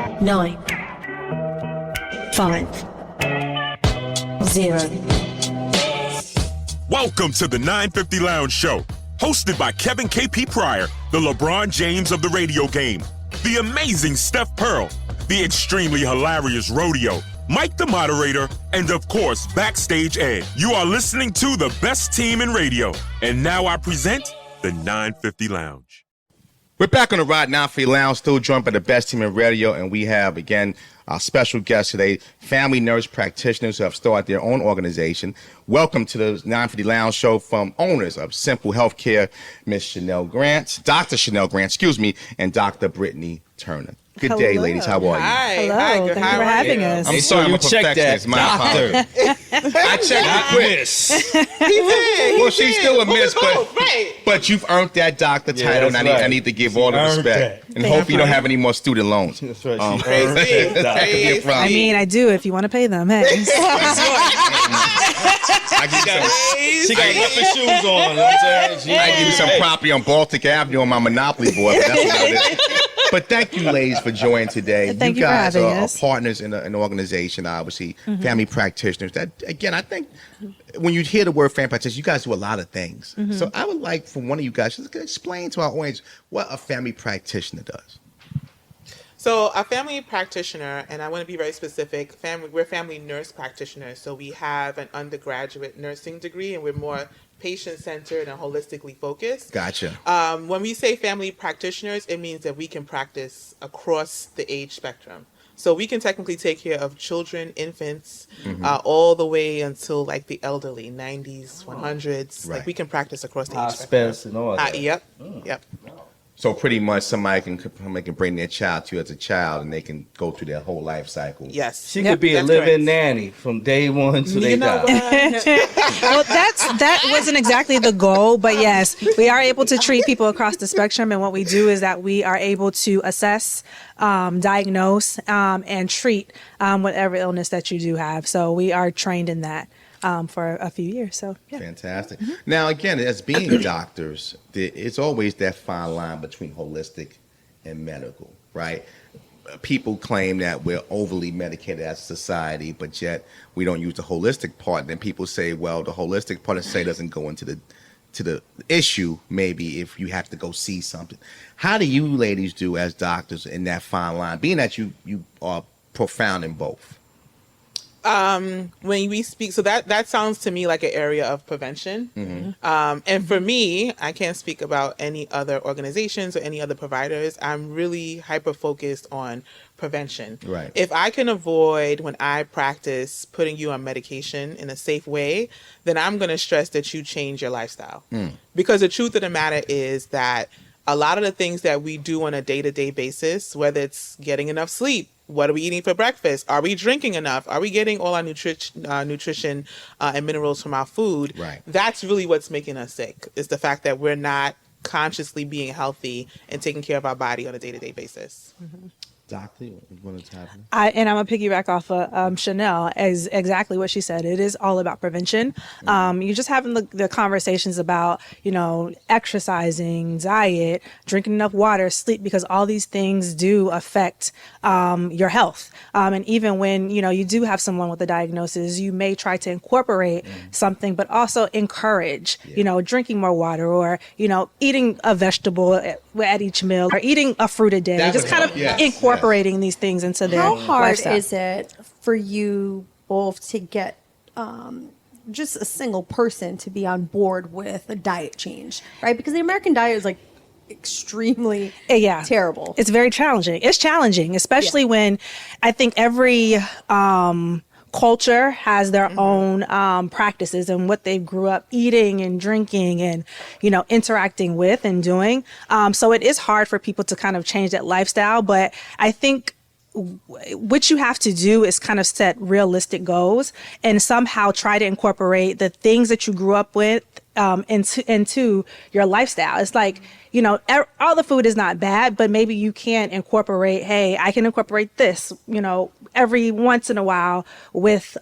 9, 5, 0. Welcome to the 950 Lounge Show, hosted by Kevin KP Pryor, the LeBron James of the radio game, the amazing Steph Pearl, the extremely hilarious Rodeo, Mike the moderator, and of course, Backstage Ed. You are listening to the best team in radio. And now I present the 950 Lounge. We're back on the Rod 950 Lounge, still joined by the best team in radio, and we have, again, our special guest today, family nurse practitioners who have started their own organization. Welcome to the 950 Lounge Show from owners of Simple Healthcare, Miss Chenelle Grant, Dr. Chenelle Grant, and Dr. Brittany Turner. Good day, ladies. How are you? Hi. Hello. Hi. Thank you for having us. I'm sorry, I'm a perfectionist. My apologies. I checked it quick. He did. Well, she's still a miss, but you've earned that doctor title, and I need to give all the respect. And hope you don't have any more student loans. That's right. I mean, I do if you want to pay them. Hey. She got rubber shoes on. I give you some property on Baltic Avenue on my Monopoly board. But that's about it. But thank you, ladies, for joining today. Thank you guys for having are us. partners in an organization, obviously, family practitioners. That, again, I think when you hear the word family practitioner, you guys do a lot of things. So I would like for one of you guys to explain to our audience what a family practitioner does. So a family practitioner, and I want to be very specific, we're family nurse practitioners. So we have an undergraduate nursing degree, and we're more patient-centered and holistically focused. Gotcha. When we say family practitioners, it means that we can practice across the age spectrum. So we can technically take care of children, infants, all the way until like the elderly, 90s, 100s. Right. Like we can practice across the age spectrum. Hospice and all that. Yep. So pretty much somebody can bring their child to you as a child, and they can go through their whole life cycle. Yes. She could be a That's living correct. nanny from day one to they die. Well, that wasn't exactly the goal, but yes, we are able to treat people across the spectrum. And what we do is that we are able to assess, diagnose, and treat whatever illness that you do have. So we are trained in that. For a few years. So, yeah. Fantastic. Now, again, as being doctors, it's always that fine line between holistic and medical, right? People claim that we're overly medicated as a society, but yet we don't use the holistic part. Then people say, well, the holistic part of say doesn't go into the issue, maybe if you have to go see something. How do you ladies do as doctors in that fine line, being that you are profound in both? When we speak, so that sounds to me like an area of prevention. And for me, I can't speak about any other organizations or any other providers. I'm really hyper focused on prevention. Right. If I can avoid, when I practice, putting you on medication in a safe way, then I'm going to stress that you change your lifestyle. Because the truth of the matter is that a lot of the things that we do on a day-to-day basis, whether it's getting enough sleep, what are we eating for breakfast? Are we drinking enough? Are we getting all our nutrition and minerals from our food? Right. That's really what's making us sick, is the fact that we're not consciously being healthy and taking care of our body on a day-to-day basis. Doctor, you want to happen? And I'm going to piggyback off of Chenelle, as exactly what she said. It is all about prevention. You're just having the conversations about, exercising, diet, drinking enough water, sleep, because all these things do affect your health. And even when, you do have someone with a diagnosis, you may try to incorporate something, but also encourage, drinking more water or, eating a vegetable at each meal or eating a fruit a day. That Just would kind help. of Yes. incorporating these things into their How hard lifestyle. is it for you both to get just a single person to be on board with a diet change, right? Because the American diet is like extremely terrible. It's very challenging. It's challenging, especially when I think every culture has their own practices and what they grew up eating and drinking and, interacting with and doing. So it is hard for people to kind of change that lifestyle. But I think what you have to do is kind of set realistic goals and somehow try to incorporate the things that you grew up with into your lifestyle. It's like, all the food is not bad, but maybe you can incorporate, hey, I can incorporate this, every once in a while with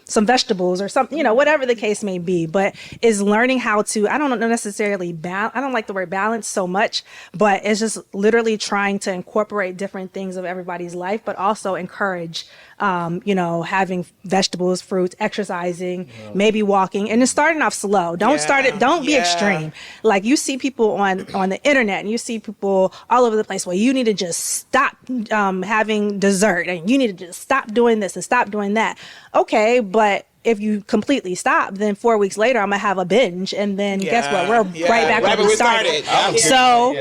some vegetables or something, whatever the case may be, but is learning how to, I don't know necessarily I don't like the word balance so much, but it's just literally trying to incorporate different things of everybody's life, but also encourage, having vegetables, fruits, exercising, maybe walking, and just starting off slow. Don't be extreme. Like you see people on the internet and you see people all over the place where you need to just stop having dessert and you need to just stop doing this and stop doing that. Okay, but if you completely stop, then 4 weeks later I'm gonna have a binge, and then guess what? We're right back where we started. So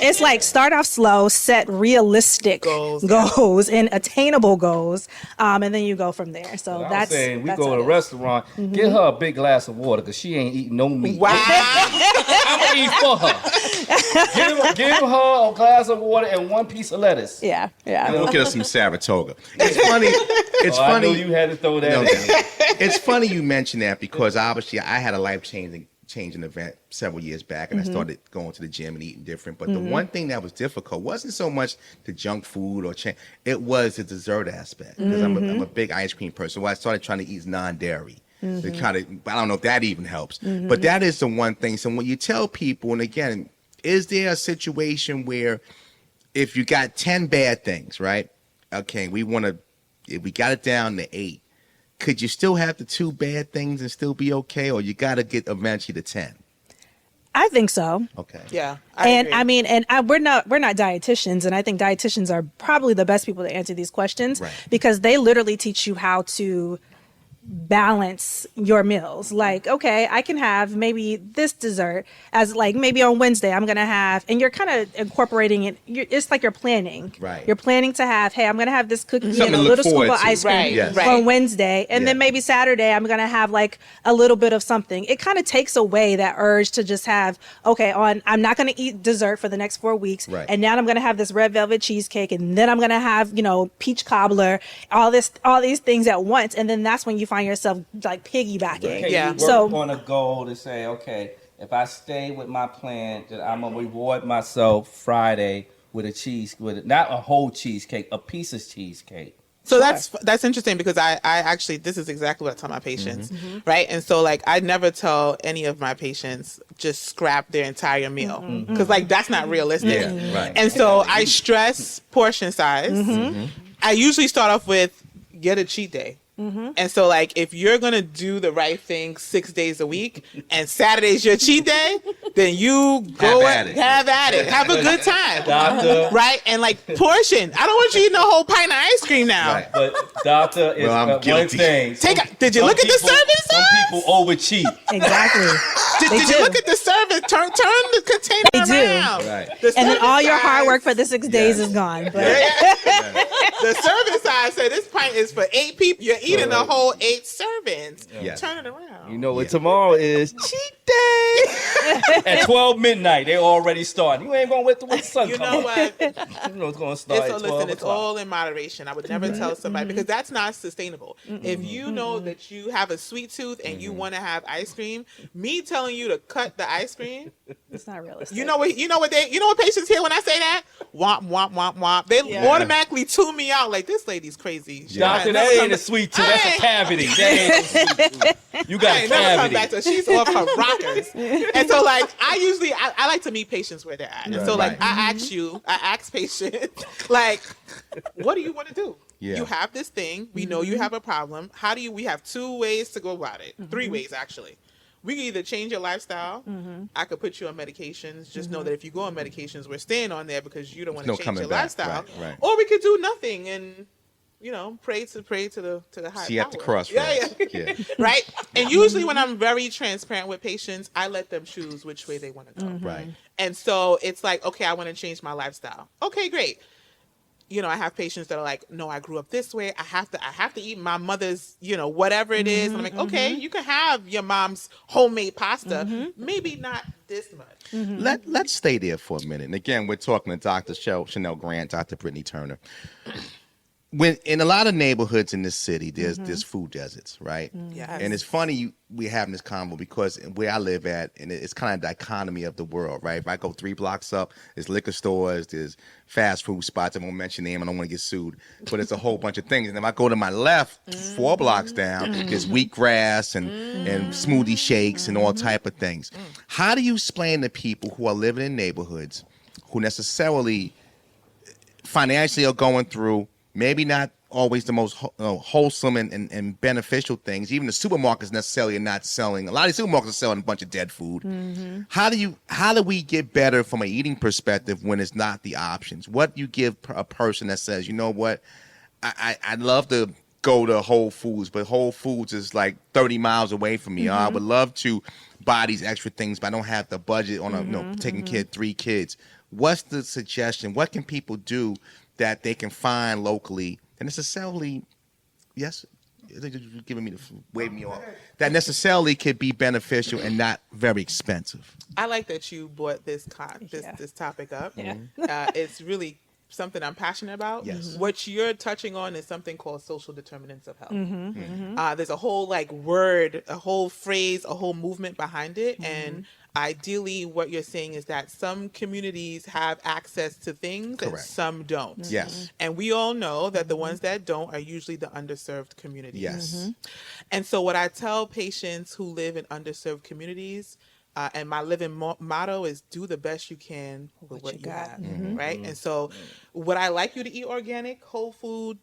it's like start off slow, set realistic goals and attainable goals, and then you go from there. So I'm saying we go to a restaurant, get her a big glass of water because she ain't eating no meat. Wow. I'm gonna eat for her. Give her a glass of water and one piece of lettuce. Yeah. We'll get us some Saratoga. It's funny. It's funny. I knew you had to throw that in. It's funny you mention that because obviously I had a life-changing event several years back, and I started going to the gym and eating different. But the one thing that was difficult wasn't so much the junk food or it was the dessert aspect, because I'm a big ice cream person. So I started trying to eat non-dairy. I don't know if that even helps, but that is the one thing. So when you tell people, and again, is there a situation where if you got 10 bad things, right? Okay, if we got it down to 8. Could you still have the 2 bad things and still be okay, or you got to get eventually to 10? I think so. Okay. Yeah. We're not dietitians, and I think dietitians are probably the best people to answer these questions, because they literally teach you how to balance your meals. Like, okay, I can have maybe this dessert as like maybe on Wednesday I'm gonna have, and you're kind of incorporating it. It's like you're planning. Right. You're planning to have, hey, I'm gonna have this cookie Something and a to look little scoop forward of to. ice cream on Wednesday, and then maybe Saturday I'm gonna have like a little bit of something. It kind of takes away that urge to just have, okay, I'm not gonna eat dessert for the next 4 weeks, and now I'm gonna have this red velvet cheesecake, and then I'm gonna have peach cobbler, all these things at once, and then that's when you find yourself like piggybacking. Can you work on a goal to say, okay, if I stay with my plan, that I'm gonna reward myself Friday with not a whole cheesecake, a piece of cheesecake. So that's interesting, because I actually, this is exactly what I tell my patients, right? And so like I never tell any of my patients just scrap their entire meal, because like that's not realistic. And so I stress portion size. I usually start off with get a cheat day. And so like if you're gonna do the right thing 6 days a week and Saturday's your cheat day, then you go have at it, have a good time, Doctor. Right? And like portion, I don't want you eating a whole pint of ice cream now. But Doctor is one thing. Did you look at the serving size? Some people overcheat. Did you look at the service? Turn the container around. And then all your hard work for the 6 days is gone. But the serving size said this pint is for 8 people. You're eating a whole 8 servings. Turn it around. You know what tomorrow is? Cheat day. At 12 midnight, they already starting. You ain't gonna wait till the sun comes. You know what? You know it's gonna start. So listen, it's all in moderation. I would never tell somebody, because that's not sustainable. If you know that you have a sweet tooth and you want to have ice cream, me telling you to cut the ice cream, it's not realistic. You know what patients hear when I say that? Womp womp womp womp. They automatically tune me out like, this lady's crazy. Doctor, that ain't a sweet tooth. That's a cavity. That ain't a sweet tooth. You got a cavity. Back to, she's off her rockers. And so like I like to meet patients where they're at. And so like I ask patients like, what do you want to do? You have this thing. We know you have a problem. We have 2 ways to go about it. 3 ways actually. We can either change your lifestyle. I could put you on medications. Just know that if you go on medications, we're staying on there because you don't want to change your lifestyle. Or we could do nothing and pray to the high See you power. at the crossroads. Yeah. Right? And usually when I'm very transparent with patients, I let them choose which way they want to go. Right. And so it's like, okay, I want to change my lifestyle. Okay, great. I have patients that are like, no, I grew up this way. I have to eat my mother's, whatever it is. And I'm like, okay, you can have your mom's homemade pasta. Maybe not this much. Let's stay there for a minute. And again, we're talking to Dr. Chenelle Grant, Dr. Brittany Turner. when in a lot of neighborhoods in this city, there's food deserts, right? Yes. And it's funny we're having this convo because where I live at, and it's kind of the dichotomy of the world, right? If I go 3 blocks up, there's liquor stores, there's fast food spots. I won't mention name. I don't want to get sued, but it's a whole bunch of things. And if I go to my left, 4 blocks down, there's wheatgrass and smoothie shakes and all type of things. How do you explain to people who are living in neighborhoods who necessarily financially are going through maybe not always the most wholesome and beneficial things? Even the supermarkets necessarily are not selling. A lot of these supermarkets are selling a bunch of dead food. How do we get better from an eating perspective when it's not the options? What you give a person that says, you know what, I'd love to go to Whole Foods, but Whole Foods is like 30 miles away from me. I would love to buy these extra things, but I don't have the budget on taking care of 3 kids. What's the suggestion? What can people do that they can find locally and necessarily, yes, you're giving me wave me off, that necessarily could be beneficial and not very expensive? I like that you brought this topic up. It's really something I'm passionate about. Yes. What you're touching on is something called social determinants of health. There's a whole word, a whole phrase, a whole movement behind it. And ideally what you're saying is that some communities have access to things and some don't. Yes. And we all know that the ones that don't are usually the underserved communities. Yes. And so what I tell patients who live in underserved communities, and my living motto is do the best you can with what you have, right? And so would I like you to eat organic, whole food,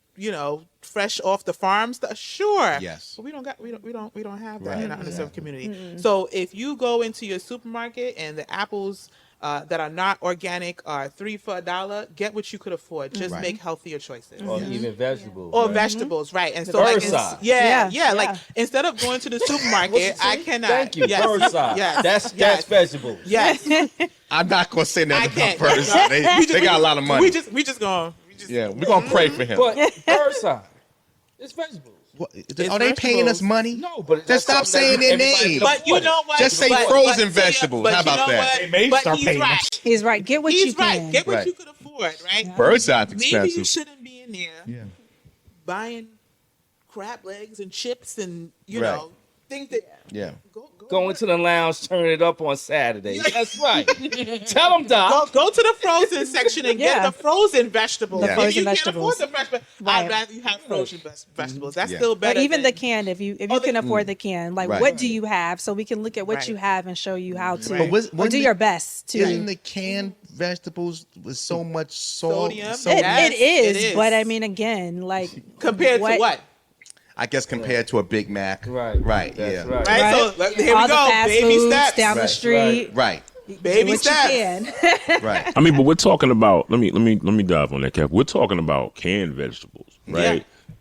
fresh off the farms? Sure. Yes. But we don't have that in an underserved community. So if you go into your supermarket and the apples that are not organic are 3 for $1, get what you could afford. Just make healthier choices. Or even vegetables. Or vegetables, right? And so Birdside. like instead of going to the supermarket, I cannot. Thank you. Birdside. Yes. That's vegetables. Yes. I'm not going to say I nothing can't. about Birdside. They got a lot of money. We just going. We're going to pray for him. But Birdside, it's vegetables. What, are they paying us money? No, but just stop saying their name. But you know what? Just say frozen vegetables. How about that? They may start paying us. He's right. Get what you can. Get what you could afford, right? Birdside's expensive. Maybe you shouldn't be in there buying crab legs and chips and you know things that Go into the lounge, turn it up on Saturday. That's right. Tell them, Doc. Go to the frozen section and get the frozen vegetables. The frozen if you vegetables. can't afford the fresh, I'd rather you have frozen vegetables. That's still better. But even than, the can, if you can afford the can, what do you have? So we can look at what you have and show you how to or do your best to. Isn't the canned vegetables with so much salt? Sodium? It is, but I mean, again, compared to what? I guess compared to a Big Mac. Right. Right. So here All we the go. fast Baby foods steps. down the street. Right. Baby what steps. You can. Right. I mean, but we're talking about. Let me dive on that, Kev. We're talking about canned vegetables, right? Yeah.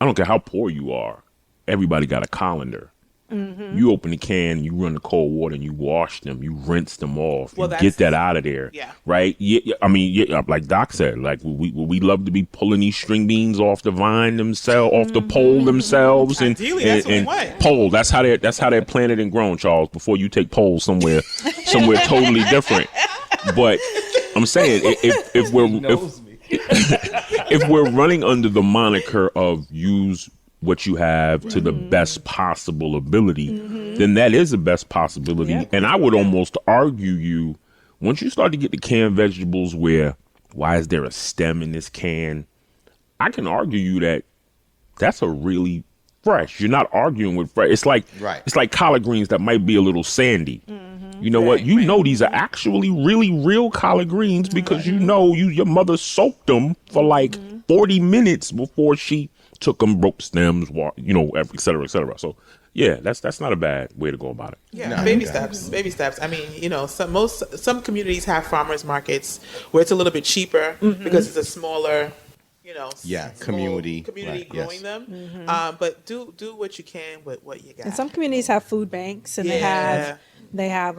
I don't care how poor you are. Everybody got a colander. You open the can, you run the cold water, and you wash them, you rinse them off, you get that out of there, right? Yeah, I mean, like Doc said, like we love to be pulling these string beans off the vine themselves, off the pole themselves, and pole. That's how they're planted and grown, Charles. Before you take poles somewhere totally different. But I'm saying if we're running under the moniker of use what you have to the best possible ability, then that is the best possibility. Yep. And I would almost argue once you start to get the canned vegetables where, why is there a stem in this can? I can argue that's a really fresh. You're not arguing with fresh. It's like collard greens that might be a little sandy. You know what? You know these are actually really real collard greens because your mother soaked them for 40 minutes before she took them, broke stems, et cetera, et cetera. So, that's not a bad way to go about it. Yeah, baby steps. I mean, some communities have farmers markets where it's a little bit cheaper because it's a smaller, community growing them. But do what you can with what you got. And some communities have food banks, and they have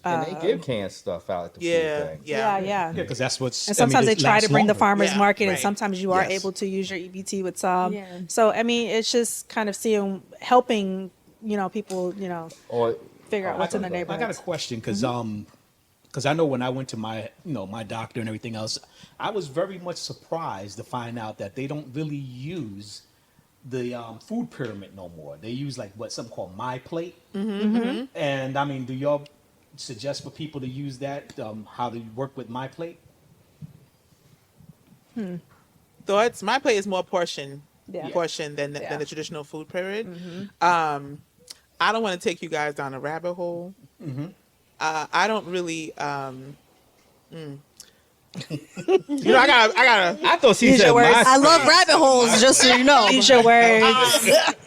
and they give canned stuff out at the food bank. Yeah. Because that's what's. And sometimes they try to bring the farmers market, right. and sometimes you are able to use your EBT with some. So I mean, it's just kind of helping people, or figure out what's in the neighborhood. I got a question because because I know when I went to my, my doctor and everything else, I was very much surprised to find out that they don't really use the food pyramid no more. They use like something called My Plate. And I mean, do y'all suggest for people to use that? How to work with My Plate? Thoughts? My Plate is more portion Yeah. than the traditional food pyramid. I don't want to take you guys down a rabbit hole. I don't really. I gotta. I thought she Use said your words. my I love rabbit holes, just so you know. Use your words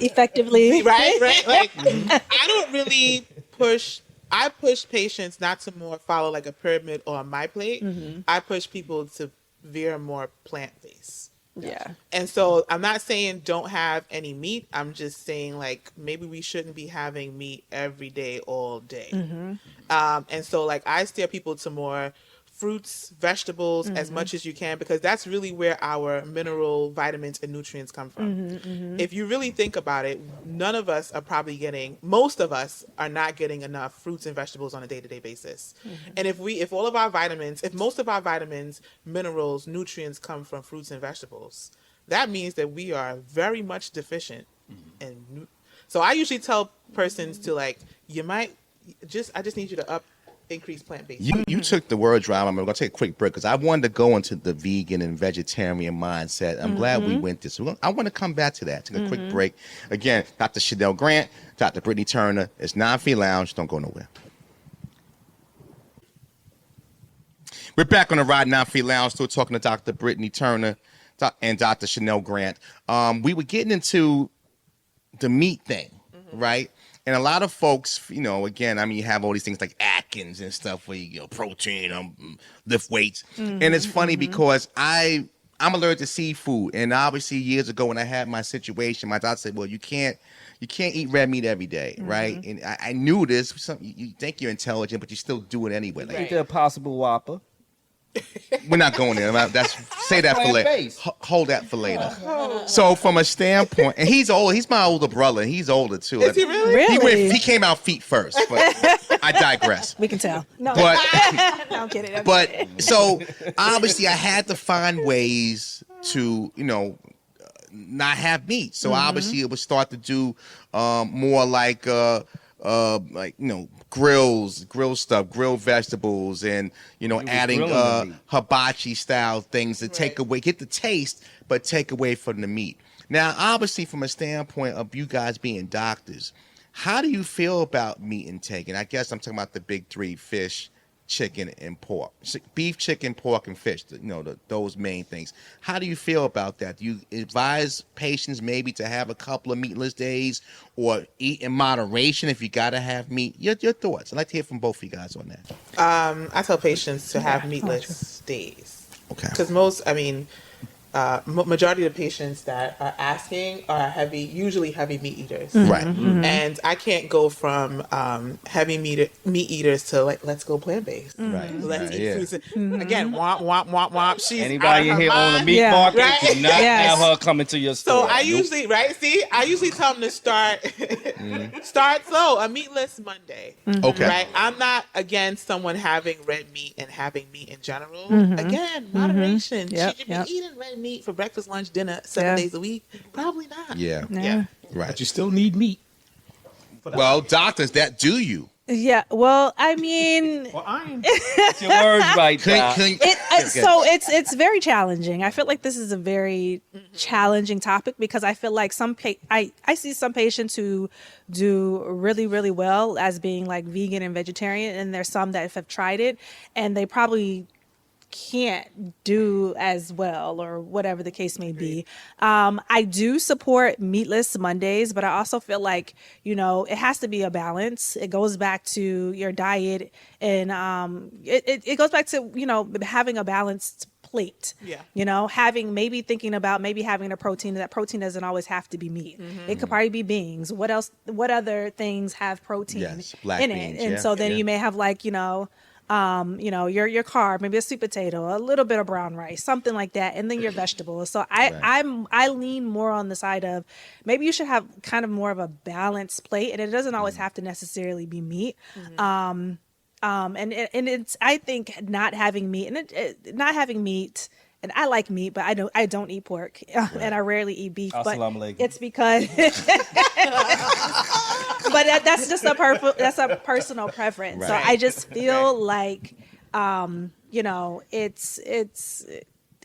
effectively. Right. Like, I don't really push. I push patients not to more follow like a pyramid or a My Plate. I push people to veer more plant-based. Yeah. And so I'm not saying don't have any meat. I'm just saying like maybe we shouldn't be having meat every day, all day. And so like I steer people to more fruits, vegetables as much as you can, because that's really where our mineral, vitamins, and nutrients come from. If you really think about it, most of us are not getting enough fruits and vegetables on a day-to-day basis. And if most of our vitamins, minerals, nutrients come from fruits and vegetables, that means that we are very much deficient. So I usually tell persons to like, I just need you to increase plant-based. You took the words right. I'm going to take a quick break because I wanted to go into the vegan and vegetarian mindset. I'm glad we went this. I want to come back to that. Take a quick break. Again, Dr. Chenelle Grant, Dr. Brittany Turner. It's 9 Feet Lounge. Don't go nowhere. We're back on the Ride 9 Feet Lounge, still talking to Dr. Brittany Turner and Dr. Chenelle Grant. We were getting into the meat thing, right? And a lot of folks, again, I mean, you have all these things like Atkins and stuff where you protein, lift weights. And it's funny because I'm allergic to seafood. And obviously years ago when I had my situation, my doctor said, well, you can't eat red meat every day, right? And I knew this. You think you're intelligent, but you still do it anyway. Like, Eat the Impossible Whopper. we're not going there. Say that for later. Hold that for later. So from a standpoint, and he's old. He's my older brother. He's older too. Is he really? He came out feet first, but I digress. We can tell. No, But no, I'm kidding. so obviously I had to find ways to not have meat. So obviously it would start to do more like grilled stuff, grilled vegetables, and adding hibachi style things to take away, get the taste, but take away from the meat. Now, obviously, from a standpoint of you guys being doctors, how do you feel about meat intake? And I guess I'm talking about the big three: fish, chicken, and pork. Beef, chicken, pork, and fish. Those main things. How do you feel about that? Do you advise patients maybe to have a couple of meatless days, or eat in moderation if you gotta have meat? Your thoughts. I'd like to hear from both of you guys on that. I tell patients to have meatless days. Okay. Because majority of the patients that are asking are usually heavy meat eaters. Right. And I can't go from heavy meat eaters to like, let's go plant-based. Right. Let's eat fruits. Again, womp, womp, womp, womp. She's Anybody in here on a meat Yeah. market, Right? do not have her come into your store. So I usually tell them to start slow, a meatless Monday. Okay. Right? I'm not against someone having red meat and having meat in general. Again, moderation. Yep, Should you yep. be eating red meat for breakfast, lunch, dinner 7 days a week? Probably not. Yeah. Yeah. Right. But you still need meat. Well, doctors, do you? Yeah. Well, I mean, Well, iron. Get your words right, Doc. so it's very challenging. I feel like this is a very challenging topic because I feel like I see some patients who do really, really well as being like vegan and vegetarian, and there's some that have tried it and they probably can't do as well or whatever the case may be. I do support meatless Mondays, but I also feel like, it has to be a balance. It goes back to your diet and it goes back to, having a balanced plate. Yeah. Thinking about having a protein. That protein doesn't always have to be meat. It could probably be beans. What other things have protein Yes, black in beans, it? And yeah, so then yeah. you may have like, your carb, maybe a sweet potato, a little bit of brown rice, something like that, and then your vegetables. So I lean more on the side of maybe you should have kind of more of a balanced plate, and it doesn't always have to necessarily be meat. And it's, I think, not having meat and I like meat, but I don't eat pork, and I rarely eat beef. Assalamu But alaikum. it's because, but that's just that's a personal preference. So Right. I just feel like, it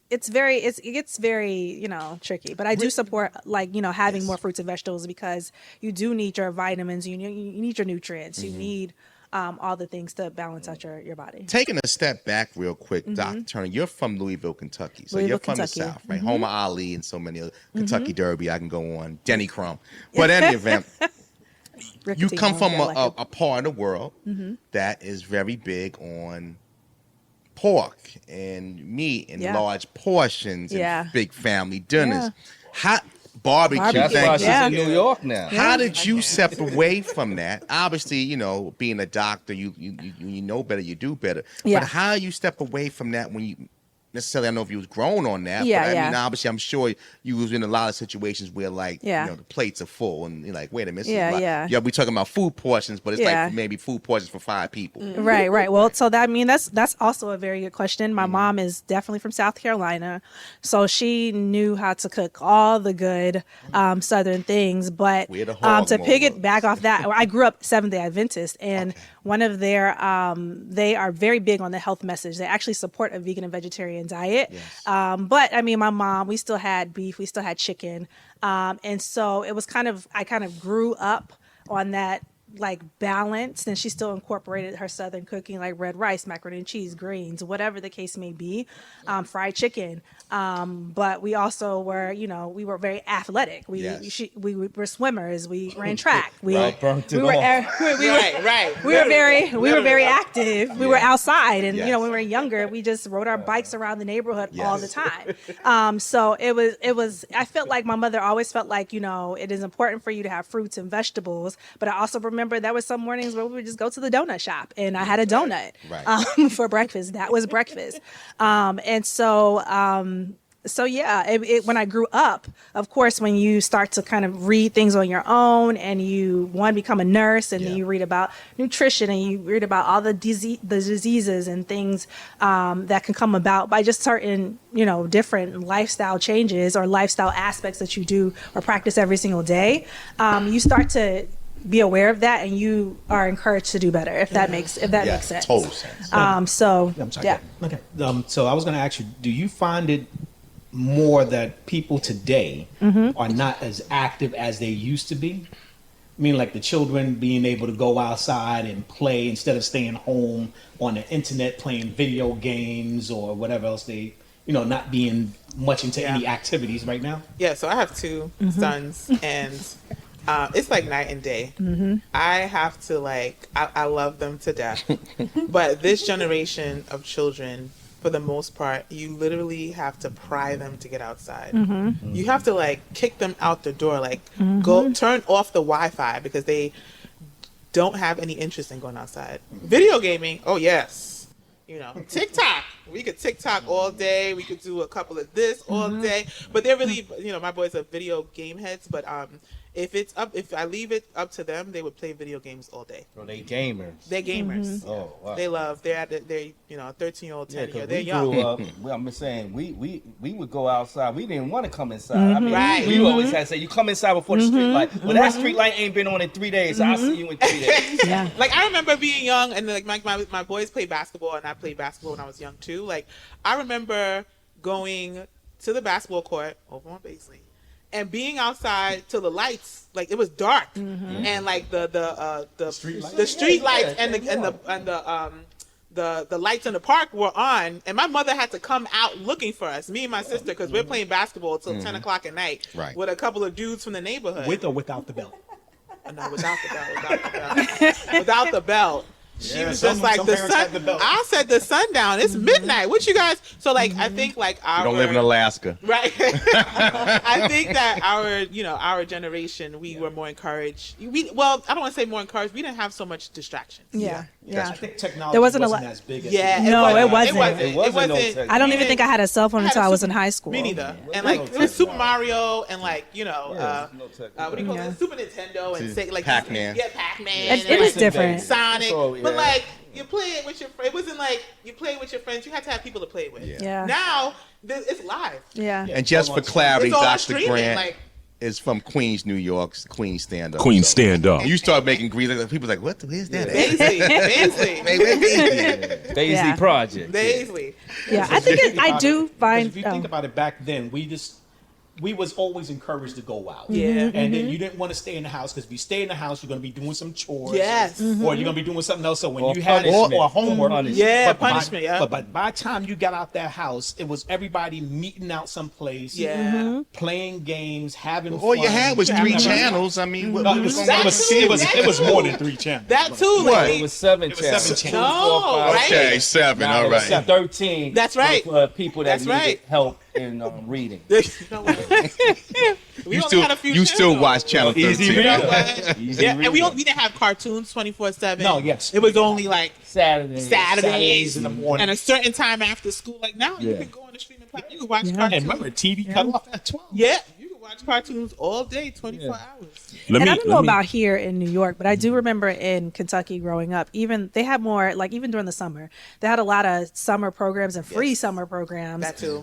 gets very, tricky, but I do support having more fruits and vegetables, because you do need your vitamins, you need your nutrients, you need all the things to balance out your body. Taking a step back real quick, Dr. Turner, you're from Louisville, Kentucky. So Louisville, you're from Kentucky. the South, right? Home of Ali and so many other Kentucky Derby. I can go on. Denny Crumb. But in any event, you come from a part of the world that is very big on pork and meat and large portions and big family dinners. Barbecue. That's why she's Yeah. in New York now. How did you step away from that? Obviously, being a doctor, you know better, you do better. Yeah. But how you step away from that when you necessarily, I don't know if you was grown on that, Yeah, but I yeah. mean, obviously, I'm sure you was in a lot of situations where, like, Yeah. the plates are full, and you're like, wait a minute, Yeah, this is yeah. yeah, we talking about food portions, but it's Yeah. like maybe food portions for 5 people. Right. Well, so that's also a very good question. My mom is definitely from South Carolina, so she knew how to cook all the good Southern things. But Where the hog to maw piggyback off that, I grew up Seventh-day Adventist, and one of their they are very big on the health message. They actually support a vegan and vegetarian diet. Yes. But I mean, my mom, we still had beef, we still had chicken, and so it was I kind of grew up on that balance, and she still incorporated her Southern cooking, like red rice, macaroni and cheese, greens, whatever the case may be, fried chicken. But we also were, we were very athletic. We were swimmers. We ran track. We were very active. We were outside, and when we were younger, we just rode our bikes around the neighborhood all the time. So it was. I felt like my mother always felt like it is important for you to have fruits and vegetables, but I also remember there was some mornings where we would just go to the donut shop, and I had a donut for breakfast. That was breakfast. And so when I grew up, of course, when you start to kind of read things on your own, and you become a nurse, and then you read about nutrition, and you read about all the diseases and things that can come about by just certain different lifestyle changes or lifestyle aspects that you do or practice every single day, you start to be aware of that, and you are encouraged to do better, if that makes sense. Total sense. I'm sorry. Okay. So I was going to ask you, do you find it more that people today are not as active as they used to be? I mean, like the children being able to go outside and play instead of staying home on the internet playing video games or whatever else they, not being much into any activities right now? Yeah, so I have 2 sons, and it's like night and day. I have to I love them to death. But this generation of children, for the most part, you literally have to pry them to get outside. You have to kick them out the door, go turn off the Wi-Fi, because they don't have any interest in going outside. Video gaming, oh yes. TikTok. We could TikTok all day. We could do a couple of this all day. But they're really, my boys are video game heads. But if I leave it up to them, they would play video games all day. So they gamers. They're gamers. Oh, wow. They're 13-year-old, 10-year-old. They're We young. grew up, I'm saying we would go outside. We didn't want to come inside. I mean, Right. we always had to say, you come inside before the street light. Well, that street light ain't been on in 3 days, so I'll see you in 3 days. Yeah. I remember being young, and my boys played basketball, and I played basketball when I was young too. I remember going to the basketball court over on Baisley and being outside till the lights, it was dark, and the street lights and the lights in the park were on, and my mother had to come out looking for us, me and my sister, because we're playing basketball till 10 o'clock at night with a couple of dudes from the neighborhood. With or without the belt? No, without the belt. Without the belt. She was just like, the sun. I said the sundown. It's midnight. What you guys? So I think our. You don't live in Alaska, right? I think that our generation, we were more encouraged. I don't want to say more encouraged. We didn't have so much distractions. Yeah. I think technology There wasn't as big as it wasn't. It wasn't. I don't even think I had a cell phone until I was in high school. Me neither. And it was Super Mario and what do you call it? Super Nintendo and say Pac-Man. Yeah, Pac-Man. It is different. Sonic. So, But You play it with your friends. It wasn't like you play with your friends. You had to have people to play with. Yeah. Now it's live. Yeah. And just for clarity, It's all Dr. streaming, Grant like- is from Queens, New York. Queens Stand Up. Queen stand up. You start making Greens, people like, what? Where's that? Baisley. Daisy Yeah. Project. Baisley. Yeah, I think I do find. If you think about it, back then we was always encouraged to go out. Yeah. And then you didn't want to stay in the house because if you stay in the house, you're going to be doing some chores. Yes. Or you're going to be doing something else. So when Or you had punishment. or homework. Punishment. Yeah, But by- punishment, yeah. But by the time you got out that house, it was everybody meeting out someplace. Yeah. Playing games, having All fun. you had was 3 having- channels. I mean, what No, was it was, going it on? was more than 3 channels. That too. What? Like, It was 7 channels. 7 2, channels. 4, 5, right? Okay, 7. Now All it's right. 13. That's right. For people that That's needed right. help in reading. you know what? We only had a few You still channels. watch Channel 13. Easy You know reader. what? Easy Yeah, and we reader. didn't have cartoons 24/7. No, yes. It was only like Saturdays. Saturdays in the morning. and a certain time after school. Like now, you Yeah. can go on the streaming platform. You can watch And cartoons. remember, TV cut off at 12. Yeah, you can watch cartoons all day, 24 hours. Let And me, I don't know let me- about here in New York, but I do remember in Kentucky growing up, even they had more, like even during the summer, they had a lot of summer programs and free Yes. summer programs. That too.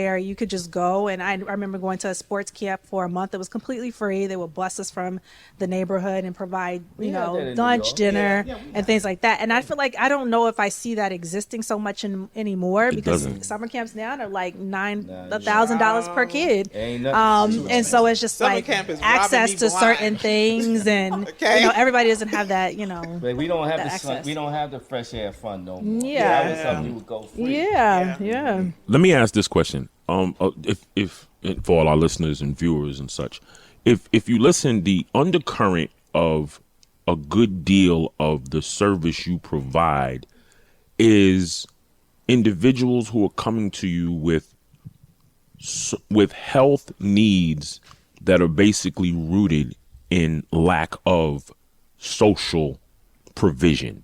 Where you could just go. And I remember going to a sports camp for a month. It was completely free. They would bus us from the neighborhood and provide, We had that in New lunch, York. dinner, Yeah, we and things like that. And I feel like I don't know if I see that existing so much anymore because doesn't. summer camps now are like Nah, $9,000 per kid. Ain't nothing. And so it's just Summer like camp is access robbing to me blind. certain things, and Okay. everybody doesn't have that, But we don't have that the access. we don't have the fresh air fun no more. Yeah. That was something you would go free. Yeah. Let me ask this question. If for all our listeners and viewers and such, if you listen, the undercurrent of a good deal of the service you provide is individuals who are coming to you with health needs that are basically rooted in lack of social provision,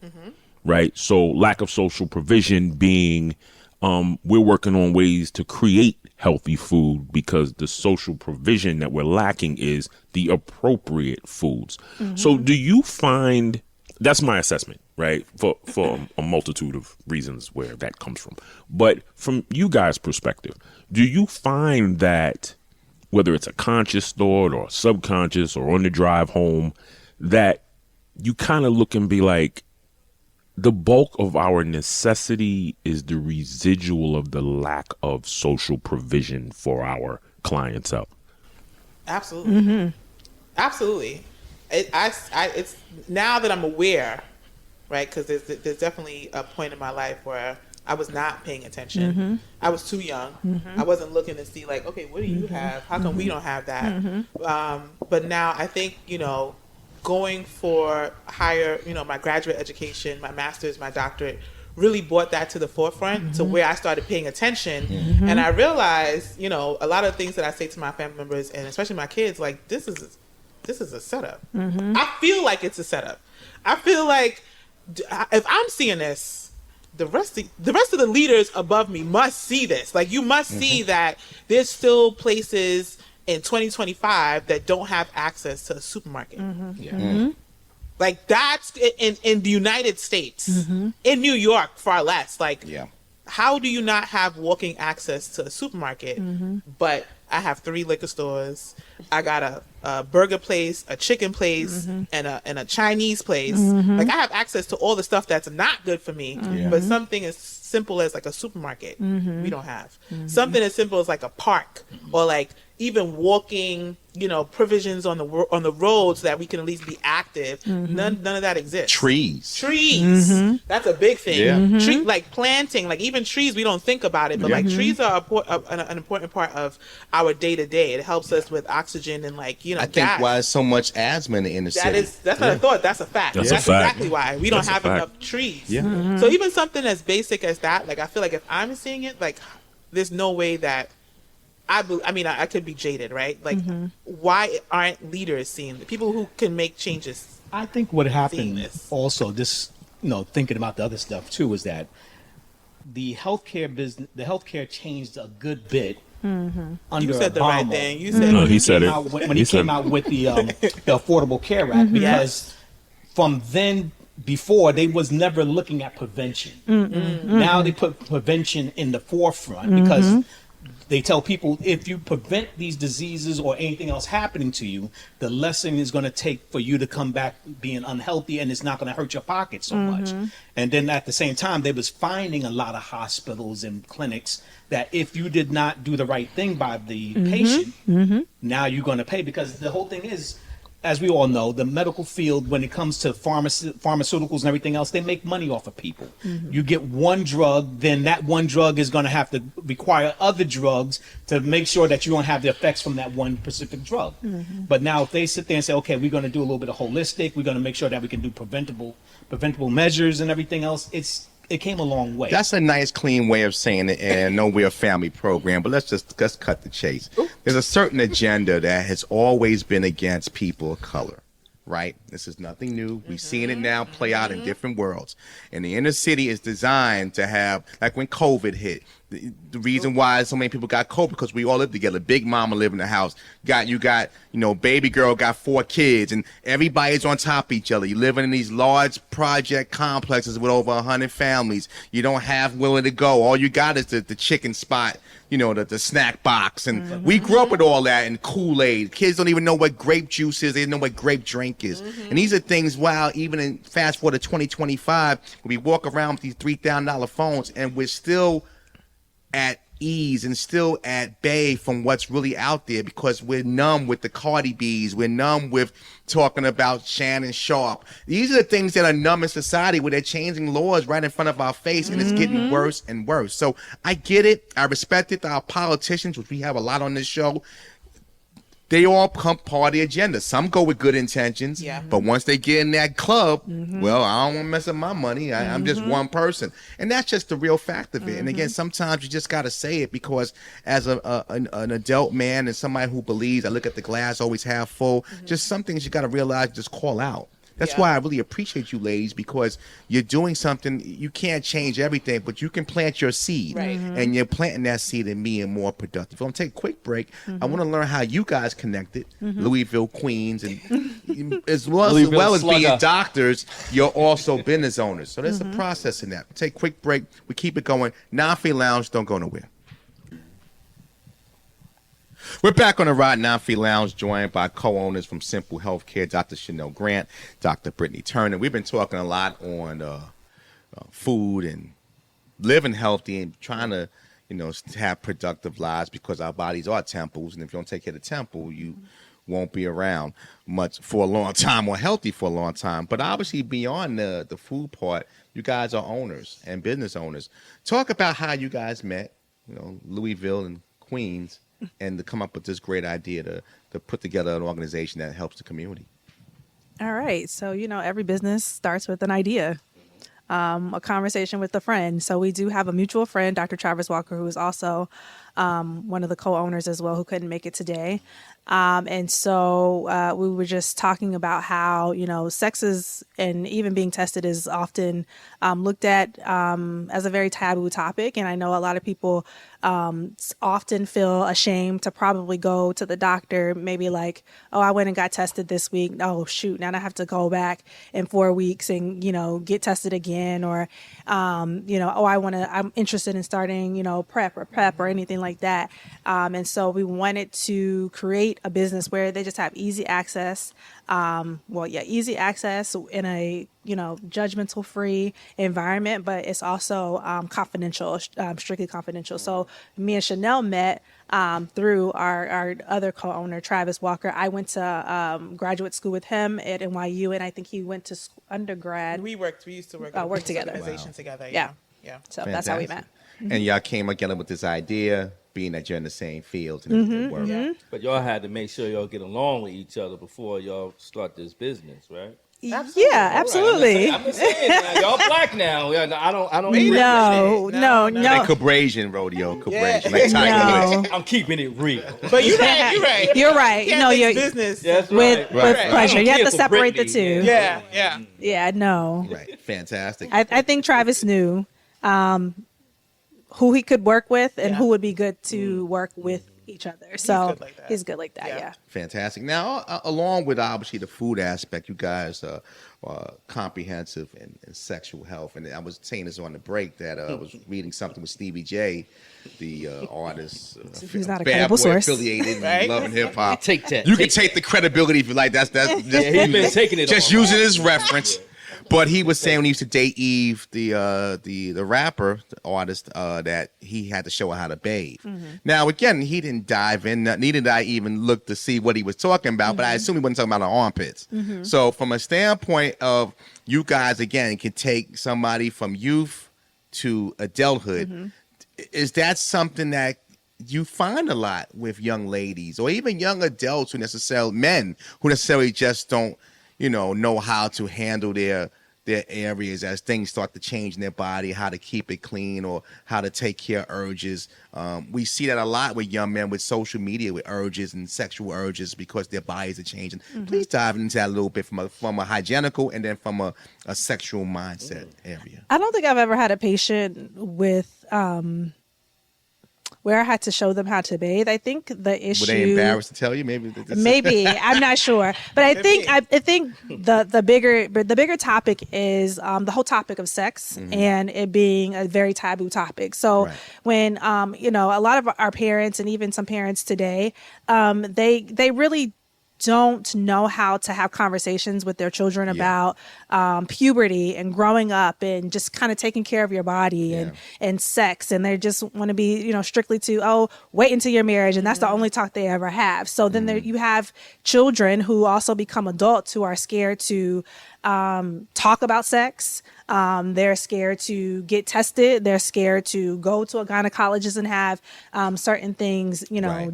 right? So lack of social provision being we're working on ways to create healthy food because the social provision that we're lacking is the appropriate foods. So do you find, that's my assessment, right? For a multitude of reasons where that comes from. But from you guys' perspective, do you find that whether it's a conscious thought or subconscious or on the drive home, that you kind of look and be like, the bulk of our necessity is the residual of the lack of social provision for our clientele? Absolutely. Absolutely. It's now that I'm aware, right? Because there's definitely a point in my life where I was not paying attention. I was too young. I wasn't looking to see like, okay, what do you have? How come we don't have that? But now I think, going for higher, my graduate education, my master's, my doctorate, really brought that to the forefront to where I started paying attention. And I realized, a lot of things that I say to my family members and especially my kids, like, this is a setup. I feel like it's a setup. I feel like if I'm seeing this, the rest of the leaders above me must see this. Like, you must see that there's still places in 2025 that don't have access to a supermarket. Like, that's in the United States. In New York, far less. Like, how do you not have walking access to a supermarket? But I have 3 liquor stores. I got a burger place, a chicken place, and a Chinese place. Like, I have access to all the stuff that's not good for me. But something as simple as like a supermarket, we don't have. Something as simple as like a park or like even walking, provisions on the roads that we can at least be active. None of that exists. Trees. That's a big thing. Yeah. Tree, like planting, like even trees, we don't think about it, but like trees are an important part of our day to day. It helps us with oxygen and like I think gas. why is so much asthma in the inner city. That's not a thought. That's a fact. That's a fact. exactly why we don't That's a have fact. enough trees. Yeah. So even something as basic as that, like I feel like if I'm seeing it, like there's no way that I could be jaded, right? Like why aren't leaders seeing it? People who can make changes? I think what Seeing happened this. also, this, thinking about the other stuff too, is that the healthcare changed a good bit under You said the Obama. right thing. You said No, he said it. When he came out with the Affordable Care Act, because from then before they was never looking at prevention. Now they put prevention in the forefront because they tell people if you prevent these diseases or anything else happening to you, the lesson is going to take for you to come back being unhealthy, and it's not going to hurt your pocket so much. And then at the same time, they was finding a lot of hospitals and clinics that if you did not do the right thing by the patient, now you're going to pay, because the whole thing is, as we all know, the medical field, when it comes to pharmaceuticals and everything else, they make money off of people. You get one drug, then that one drug is going to have to require other drugs to make sure that you don't have the effects from that one specific drug. But now if they sit there and say, okay, we're going to do a little bit of holistic, we're going to make sure that we can do preventable measures and everything else, it came a long way. That's a nice, clean way of saying it, and no, we're a family program, but let's cut the chase. There's a certain agenda that has always been against people of color, right? This is nothing new. We've seen it now play out in different worlds. And the inner city is designed to have, like when COVID hit, the reason why so many people got COVID, because we all live together. Big mama live in the house. You got, baby girl got 4 kids, and everybody's on top of each other. You living in these large project complexes with over 100 families. You don't have where to go. All you got is the chicken spot, the snack box. And we grew up with all that, and Kool-Aid. Kids don't even know what grape juice is. They don't know what grape drink is. And these are things, even in fast forward to 2025, we walk around with these $3,000 phones, and we're still at ease and still at bay from what's really out there, because we're numb with the Cardi B's. We're numb with talking about Shannon Sharp. These are the things that are numb in society, where they're changing laws right in front of our face, and it's getting worse and worse. So I get it. I respect it. Our politicians, which we have a lot on this show, they all come part of the agenda. Some go with good intentions, but once they get in that club, well, I don't want to mess up my money. I'm just one person. And that's just the real fact of it. And again, sometimes you just got to say it, because as an adult man and somebody who believes I look at the glass always half full, just some things you got to realize, just call out. That's why I really appreciate you ladies, because you're doing something. You can't change everything, but you can plant your seed, and you're planting that seed in being more productive. I'm going to take a quick break. I want to learn how you guys connected, Louisville, Queens, and as well as being doctors, you're also business owners. So there's a process in that. Take a quick break. We keep it going. Non-Free Lounge, don't go nowhere. We're back on the Rod Non-Free Lounge, joined by co-owners from Simple Healthcare, Dr. Chenelle Grant, Dr. Brittany Turner. We've been talking a lot on food and living healthy and trying to, have productive lives, because our bodies are temples, and if you don't take care of the temple, you won't be around much for a long time, or healthy for a long time. But obviously, beyond the food part, you guys are owners and business owners. Talk about how you guys met, Louisville and Queens, and to come up with this great idea to put together an organization that helps the community. All right. So, every business starts with an idea, a conversation with a friend. So we do have a mutual friend, Dr. Travis Walker, who is also one of the co-owners as well, who couldn't make it today. And so we were just talking about how, sex is, and even being tested is often looked at as a very taboo topic. And I know a lot of people often feel ashamed to probably go to the doctor, maybe like, oh, I went and got tested this week. Oh, shoot, now I have to go back in 4 weeks and, get tested again. Or, I'm interested in starting, PrEP or anything like that. And so we wanted to create a business where they just have easy access. Easy access in a, judgmental free environment, but it's also confidential, strictly confidential. So me and Chenelle met through our other co-owner, Travis Walker. I went to graduate school with him at NYU, and I think he went to undergrad. We used to work together. Organization together. Yeah. So Fantastic. That's how we met. And y'all came together with this idea, being that you're in the same field and it worked. But y'all had to make sure y'all get along with each other before y'all start this business, right? Absolutely. Yeah, absolutely. I'm just saying, now, y'all black now. I don't. No. Like Cabrasian rodeo, Cabrasian, like No. Tiger Woods. I'm keeping it real. But you're right. You're right. Can't No, mix you're business. That's with right. pleasure. You have to For separate the Brittany. two. Yeah. Yeah, no. Right, fantastic. I think Travis knew who he could work with and who would be good to work with each other. So he's good like that. Yeah. Fantastic. Now, along with obviously the food aspect, you guys comprehensive and sexual health. And I was saying this on the break that I was reading something with Stevie J, the artist, Who's not a Bad credible Boy source. affiliated, Right? loving hip hop. Take that. You can take the credibility if you like. That's just he's been taking it just all. using his reference. But he was saying when he used to date Eve, the rapper, the artist, that he had to show her how to bathe. Now, again, he didn't dive in. Neither did I even look to see what he was talking about. But I assume he wasn't talking about her armpits. So, from a standpoint of you guys, again, can take somebody from youth to adulthood. Is that something that you find a lot with young ladies, or even young adults men who necessarily just don't, know how to handle their areas as things start to change in their body, how to keep it clean or how to take care of urges. We see that a lot with young men with social media, with urges and sexual urges because their bodies are changing. Please dive into that a little bit from a hygienical and then from a sexual mindset area. I don't think I've ever had a patient with where I had to show them how to bathe. I think the issue. Were they embarrassed to tell you? Maybe I'm not sure, but I think the bigger topic is the whole topic of sex and it being a very taboo topic. So when a lot of our parents and even some parents today, they really don't know how to have conversations with their children about puberty and growing up and just kind of taking care of your body and sex. And they just want to be, strictly to, wait until your marriage. And that's the only talk they ever have. So then you have children who also become adults who are scared to talk about sex. They're scared to get tested. They're scared to go to a gynecologist and have certain things,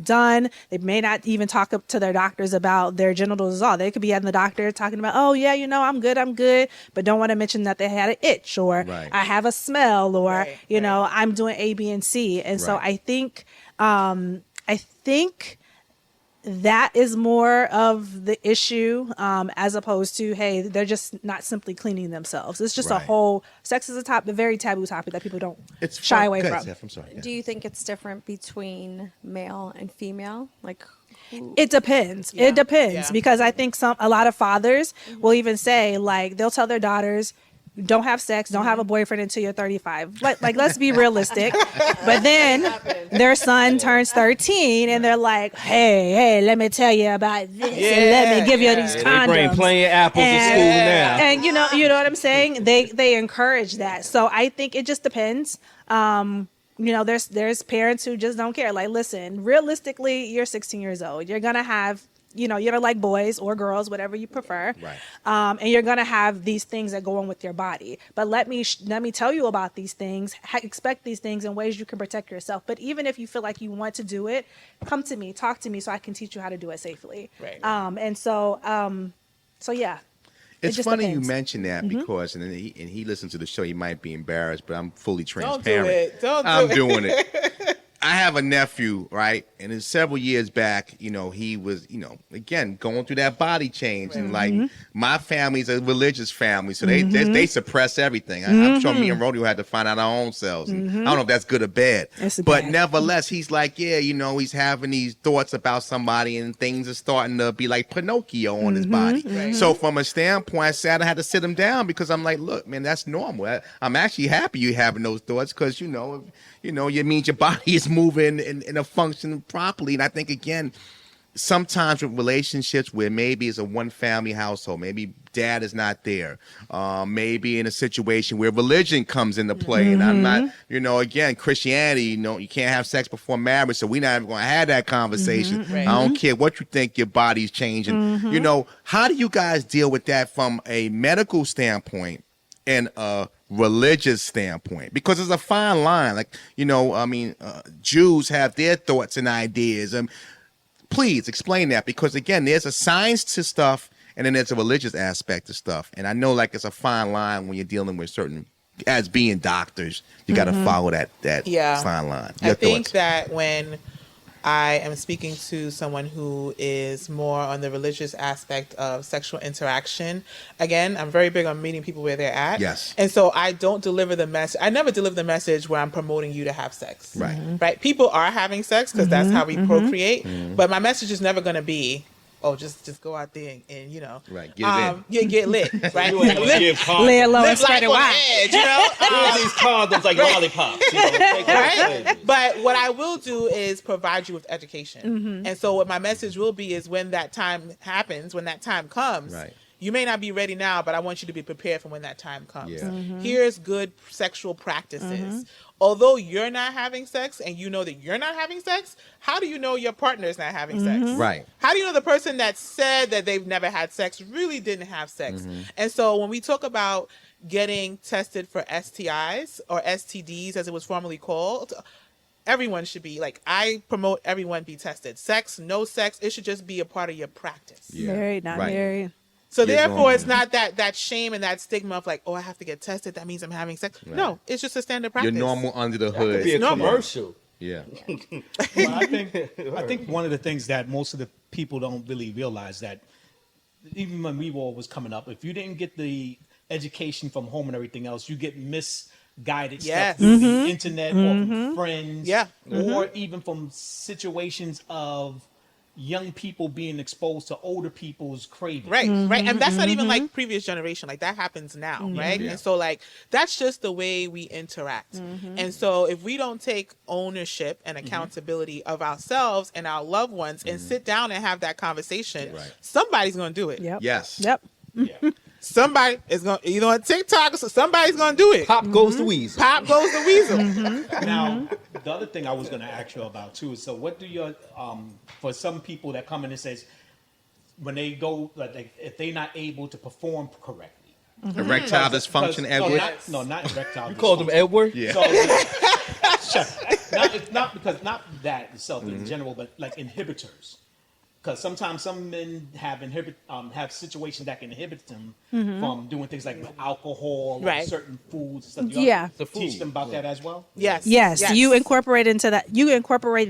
done. They may not even talk up to their doctors about their genitals at all. They could be at the doctor talking about, I'm good, but don't want to mention that they had an itch or I have a smell or, I'm doing A, B, and C. And so I think that is more of the issue as opposed to, hey, they're just not simply cleaning themselves. It's just a whole, sex is a very taboo topic that people don't shy away from. Steph, I'm sorry. Do you think it's different between male and female? It depends. Yeah. It depends Yeah. because I think a lot of fathers will even say, they'll tell their daughters, don't have sex, don't have a boyfriend until you're 35. Let's be realistic. But then their son turns 13 and they're like, hey, let me tell you about this and let me give you these condoms. They bring playing apples to school now. And you know what I'm saying? They encourage that. So I think it just depends. There's parents who just don't care. Listen, realistically, you're 16 years old. You're going to have you're gonna like boys or girls, whatever you prefer. And you're gonna have these things that go on with your body. But let me tell you about these things. Expect these things in ways you can protect yourself. But even if you feel like you want to do it, come to me, talk to me, so I can teach you how to do it safely. So yeah. It's funny depends. you mentioned that because, and he listens to the show, he might be embarrassed, but I'm fully transparent. Don't do it. I'm doing it. I have a nephew, right? And several years back, he was, again, going through that body change. And my family's a religious family, so they suppress everything. I'm sure me and Rodeo had to find out our own selves. And I don't know if that's good or bad. But nevertheless, he's like, he's having these thoughts about somebody and things are starting to be like Pinocchio on his body. So from a standpoint, I had to sit him down because I'm like, look, man, that's normal. I'm actually happy you're having those thoughts because, it means your body is moving in a function properly. And I think, again, sometimes with relationships where maybe it's a one family household, maybe dad is not there, maybe in a situation where religion comes into play. And I'm not, again, Christianity, you can't have sex before marriage, so we're not even going to have that conversation. I don't care what you think your body's changing. How do you guys deal with that from a medical standpoint and a religious standpoint? Because it's a fine line. Jews have their thoughts and ideas. Please explain that, because again, there's a science to stuff and then there's a religious aspect to stuff. And I know it's a fine line when you're dealing with certain, as being doctors, you got to follow that fine line. Your I think thoughts? that when I am speaking to someone who is more on the religious aspect of sexual interaction, again, I'm very big on meeting people where they're at. Yes. And so I don't deliver the message. I never deliver the message where I'm promoting you to have sex. Right. Right. People are having sex because that's how we procreate. But my message is never going to be, oh, just go out there and you know, Right, get it in. get lit, right? You ain't gonna give condoms. Lay it low and Live spread life it on wide. the edge, you know. Here's these condoms like lollipops. You know, take Right? right? But what I will do is provide you with education. Mm-hmm. And so what my message will be is when that time happens, when that time comes, Right. you may not be ready now, but I want you to be prepared for when that time comes. Yeah. Mm-hmm. Here's good sexual practices. Although you're not having sex and you know that you're not having sex, how do you know your partner is not having sex? Right. How do you know the person that said that they've never had sex really didn't have sex? And so when we talk about getting tested for STIs or STDs, as it was formerly called, everyone should be like, I promote everyone be tested. Sex, no sex, it should just be a part of your practice. Yeah. Married, not Right. married. So You're therefore, going- it's not that shame and that stigma of like, oh, I have to get tested. That means I'm having sex. No, it's just a standard practice. You're normal under the That could be a hood. normal. commercial. Yeah. Well, I think one of the things that most of the people don't really realize that even when we all was coming up, if you didn't get the education from home and everything else, you get misguided Yes. stuff through the internet or from friends, Yeah. or even from situations of young people being exposed to older people's cravings. Right, right. And that's not even like previous generation. Like that happens now, right? Yeah. And so like that's just the way we interact. And so if we don't take ownership and accountability of ourselves and our loved ones and sit down and have that conversation, Right. somebody's going to do it. Yep. Yes. Yep. Yeah. Somebody is going to, either on TikTok, so somebody's going to do it. Pop goes the weasel. Pop goes the weasel. Now, the other thing I was going to ask you about too is, so what do your for some people that come in and says when they go, like, if they're not able to perform correctly, Erectile dysfunction, Edward. not erectile. You called him Edward? Yeah. So, not that itself in general, but like inhibitors. Because sometimes some men have situations that can inhibit them from doing things like alcohol or Right. certain foods. Stuff. You Yeah. teach them about that as well. Yes. Yes, you incorporate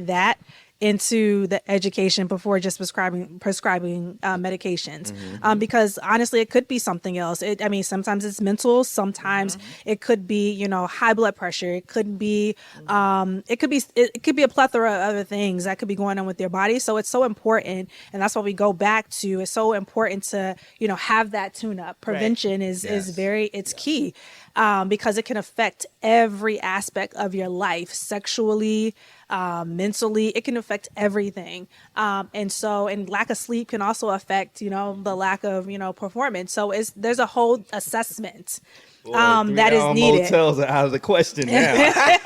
that into the education before just prescribing medications, because honestly, it could be something else. Sometimes it's mental, sometimes it could be high blood pressure. It could be it could be a plethora of other things that could be going on with your body. So it's so important, and that's why we go back to. It's so important to have that tune up. Prevention is key. Because it can affect every aspect of your life, sexually, mentally, it can affect everything. And lack of sleep can also affect, the lack of, performance. So there's a whole assessment that is needed. Motels are out of the question now.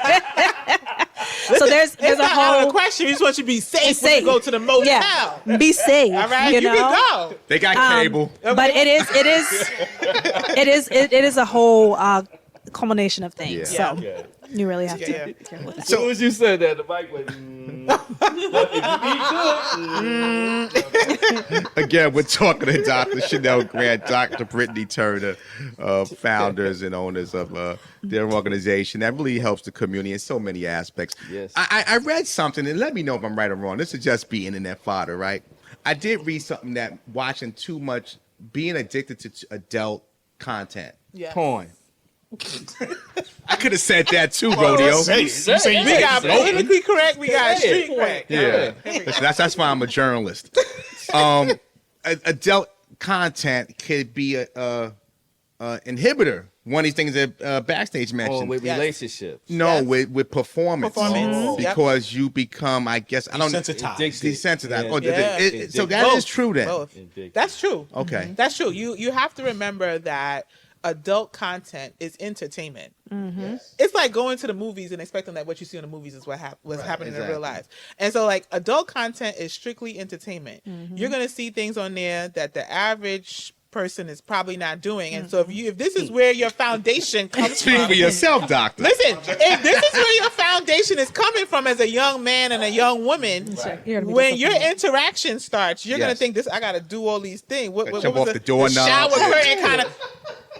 So there's It's a not out of whole the question. We just want you to be safe when you go to the motel. Yeah, be safe. All right, you can go. They got cable. But it is a whole culmination of things. Yeah. So you really have to Yeah. be careful with that. As soon as you said that, the mic went. If you eat good. Again, we're talking to Dr. Chenelle Grant, Dr. Brittany Turner, founders and owners of their organization that really helps the community in so many aspects. Yes. I read something, and let me know if I'm right or wrong. This is just be internet fodder, right? I did read something that watching too much, being addicted to adult content. Yeah. Porn. I could have said that too, Rodeo. We got politically correct. We got street correct. Yeah, listen, that's why I'm a journalist. Adult content could be a inhibitor. One of these things that Backstage mentioned. Or with Yes. relationships. No, Yes. with performance. Performance. Yep. Because you become, I guess, I don't know. Desensitized. Addicted. Desensitized. Yeah. So that Both. is true then. Both. Addicted. That's true. Okay. That's true. You have to remember that adult content is entertainment. Yes. It's like going to the movies and expecting that what you see in the movies is what's happening in real exactly. life. And so like adult content is strictly entertainment. You're going to see things on there that the average person is probably not doing. And so if this is where your foundation comes Speak from, for yourself, doctor. listen, if this is where your foundation is coming from as a young man and a young woman, You're gonna be when your disappointed. interaction starts, you're Yes. gonna think this. I got to do all these things. What Jump was off the doorknob. shower curtain kind of.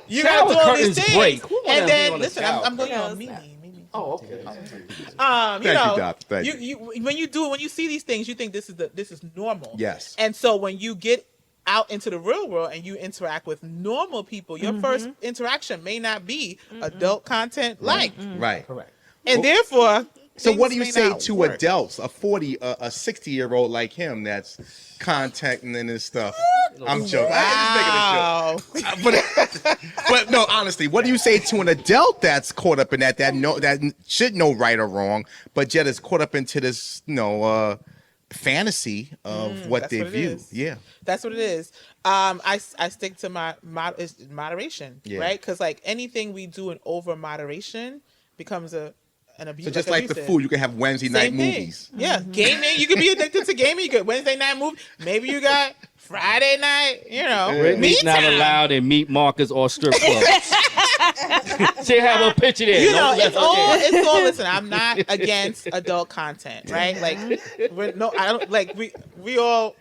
You got Shower to do all these curtains things, break. Who wanna and be then on the listen. shower I'm going curtain? on Mimi. Oh, okay. Thank you, Doc. Thank you when you see these things, you think this is normal. Yes. And so when you get out into the real world and you interact with normal people, your first interaction may not be adult content like. Right. Correct. And therefore, So what do things you may say not to work. adults, a 60-year-old like him that's contacting and this stuff? I'm joking. Wow. I'm just making a joke. But no, honestly, what do you say to an adult that's caught up in that should know right or wrong, but yet is caught up into this, fantasy of what That's they what it view? is. Yeah. That's what it is. I stick to my moderation, Yeah. right? Because like anything we do in over moderation becomes an abuse. So just like the abusive. food, you can have Wednesday night Same thing. movies. Yeah, gaming. You could be addicted to gaming. You could Wednesday night movie. Maybe you got Friday night. Brittany's me not time. allowed in meat markets or strip clubs. She have a picture there. It's all. Listen, I'm not against adult content, right? Like, I don't like we all.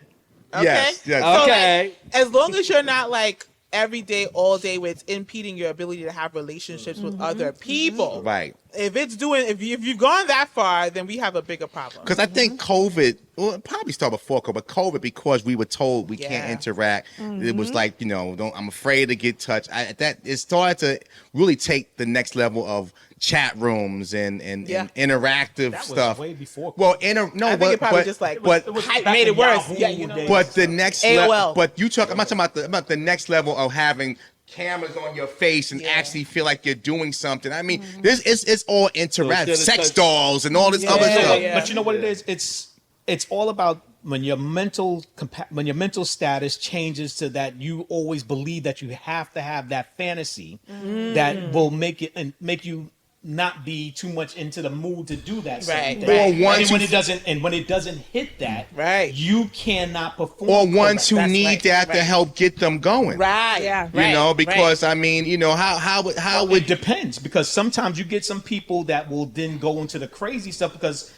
Okay. Yes. So, Okay. like, as long as you're not like every day, all day, where it's impeding your ability to have relationships with other people. Right. If you've gone that far, then we have a bigger problem. Because I think COVID, well, it probably started before COVID, but COVID, because we were told we can't interact, it was like, I'm afraid to get touched. It started to really take the next level of chat rooms and interactive That was stuff. way before. Well, I think it probably just like made it worse. Yeah, But the next AOL. level, but I'm not talking about the next level of having cameras on your face and actually feel like you're doing something. I mean, it's all interactive, sex dolls and all this other stuff. Yeah. But you know what it is? It's all about when your mental status changes to that you always believe that you have to have that fantasy that will make you not be too much into the mood to do that. Right. Or when it doesn't hit that, Right. you cannot perform. Or ones who That's need right, that to right. help get them going. Right. Yeah. Because I mean, how It would depends, because sometimes you get some people that will then go into the crazy stuff, because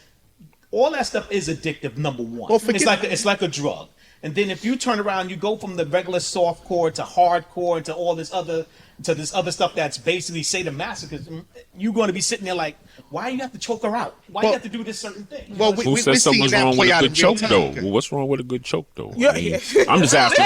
all that stuff is addictive. Number one, Well, it's like a drug. And then if you turn around, you go from the regular softcore to hardcore to all this other stuff that's basically sadomasochism, you're going to be sitting there like, why you have to choke her out? Why you have to do this certain thing? Well, Who we says see something's that wrong with play a out good in real choke, time. though? Well, what's wrong with a good choke, though? Yeah, I mean, I'm just asking.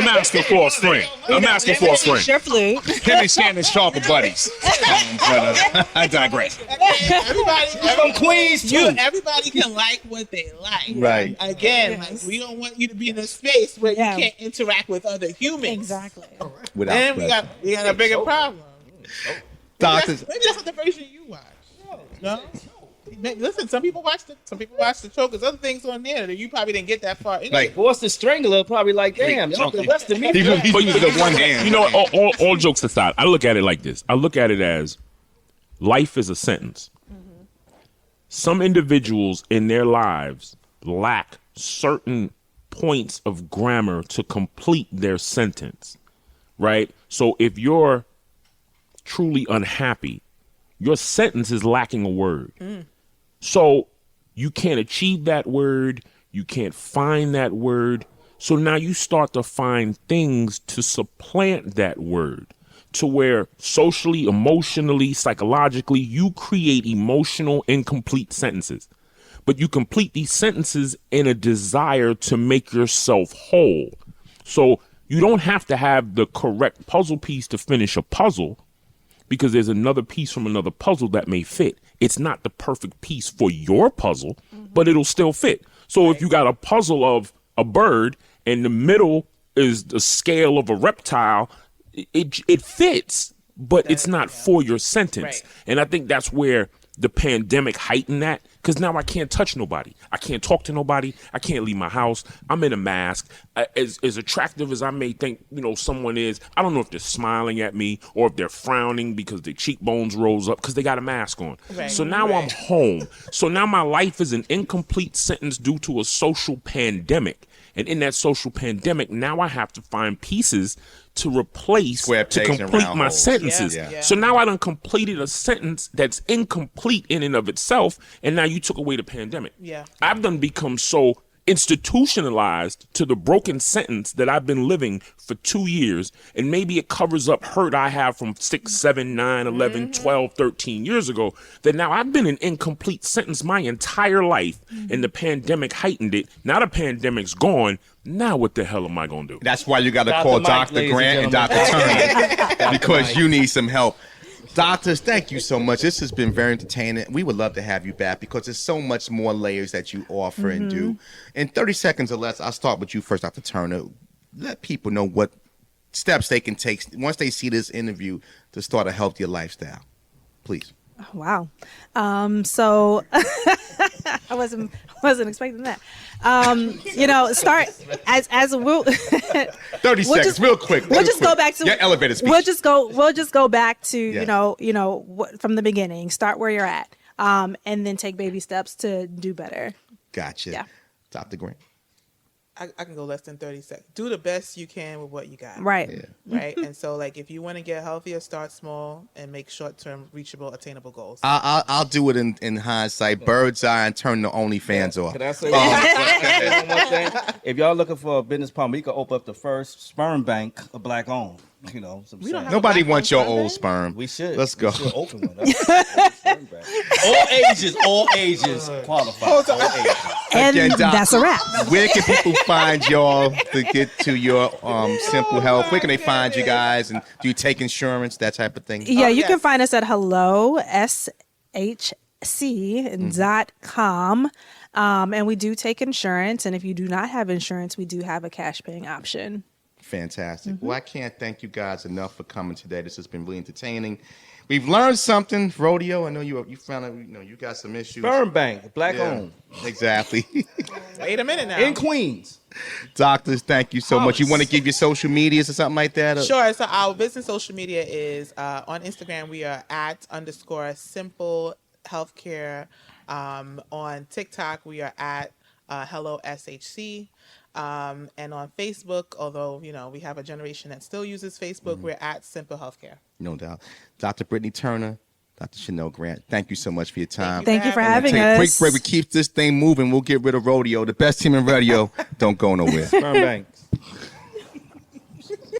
I'm asking for a friend. I'm asking for a friend. Sure flu. Him and Shannon Sharp are buddies. I digress. Everybody From Queens too. everybody can like what they like. Right. Again, like we don't want you to be in a space where Yeah. you can't interact with other humans. Exactly. Without Then question. we got a bigger problem. Doctors. Maybe that's not the version you watch. No. Listen, some people watch the choke. There's other things on there that you probably didn't get that far. Anyway. Like, Force the Strangler probably like, damn, y'all the rest of me. He's with the one hand. You know, all jokes aside, I look at it like this. I look at it as life is a sentence. Some individuals in their lives lack certain points of grammar to complete their sentence, right? So if you're truly unhappy, your sentence is lacking a word. So you can't achieve that word. You can't find that word. So now you start to find things to supplant that word, to where socially, emotionally, psychologically, you create emotional incomplete sentences. But you complete these sentences in a desire to make yourself whole. So you don't have to have the correct puzzle piece to finish a puzzle, because there's another piece from another puzzle that may fit. It's not the perfect piece for your puzzle, but it'll still fit. So if you got a puzzle of a bird and the middle is the scale of a reptile, it fits, but it's not for your sentence. Right. And I think that's where the pandemic heightened that, because now I can't touch nobody. I can't talk to nobody. I can't leave my house. I'm in a mask. As attractive as I may think, someone is, I don't know if they're smiling at me or if they're frowning because their cheekbones rose up because they got a mask on. Right. So now I'm home. So now my life is an incomplete sentence due to a social pandemic. And in that social pandemic, now I have to find pieces to replace Square to pegs and complete round my holes. sentences. Yeah. So now I done completed a sentence that's incomplete in and of itself, and now you took away the pandemic. Yeah. I've done become so institutionalized to the broken sentence that I've been living for 2 years, and maybe it covers up hurt I have from 6, 7, 9, 11, 12, 13 years ago, that now I've been an incomplete sentence my entire life, and the pandemic heightened it. Now the pandemic's gone. Now what the hell am I going to do? That's why you got to Dr. call Mike, Dr. ladies Grant and and Dr. Turner, because you need some help. Doctors, thank you so much. This has been very entertaining. We would love to have you back because there's so much more layers that you offer and do. In 30 seconds or less, I'll start with you first, Dr. Turner. Let people know what steps they can take once they see this interview to start a healthier lifestyle. Please. Wow. So I wasn't expecting that. Start as we'll 30 seconds, real quick. We'll just go back to your elevator speech. We'll just go back to from the beginning. Start where you're at, and then take baby steps to do better. Gotcha. Yeah. Dr. Grant. I can go less than 30 seconds. Do the best you can with what you got. Right. Yeah. Right. And so, like, if you want to get healthier, start small and make short-term, reachable, attainable goals. I'll do it in hindsight. Bird's eye and turn the OnlyFans off. Can I say one more thing? If y'all looking for a business partner, we can open up the first sperm bank, a black owned. You know, We don't have Nobody a black wants your sperm old bank? sperm. we should. Let's go. We should open one. All ages qualify. All ages. And Again, Doc, that's a wrap. Where can people find y'all to get to your simple health? Where can they find you guys? And do you take insurance, that type of thing? Yeah, you yes. can find us at hellosHC.com. And we do take insurance. And if you do not have insurance, we do have a cash paying option. Fantastic. Well, I can't thank you guys enough for coming today. This has been really entertaining. We've learned something, rodeo. I know you found out, you got some issues. Sperm bank, black owned. Exactly. Wait a minute now. In Queens. Doctors, thank you so much. You want to give your social medias or something like that? Or? Sure. So our business social media is on Instagram. We are @_simple healthcare. On TikTok, we are at Hello SHC. And on Facebook, although, we have a generation that still uses Facebook, we're at Simple Healthcare. No doubt. Dr. Brittany Turner, Dr. Chenelle Grant, thank you so much for your time. Thank you for having Take a quick us. break. We keep this thing moving. We'll get rid of rodeo. The best team in radio. Don't go nowhere. Sperm bank.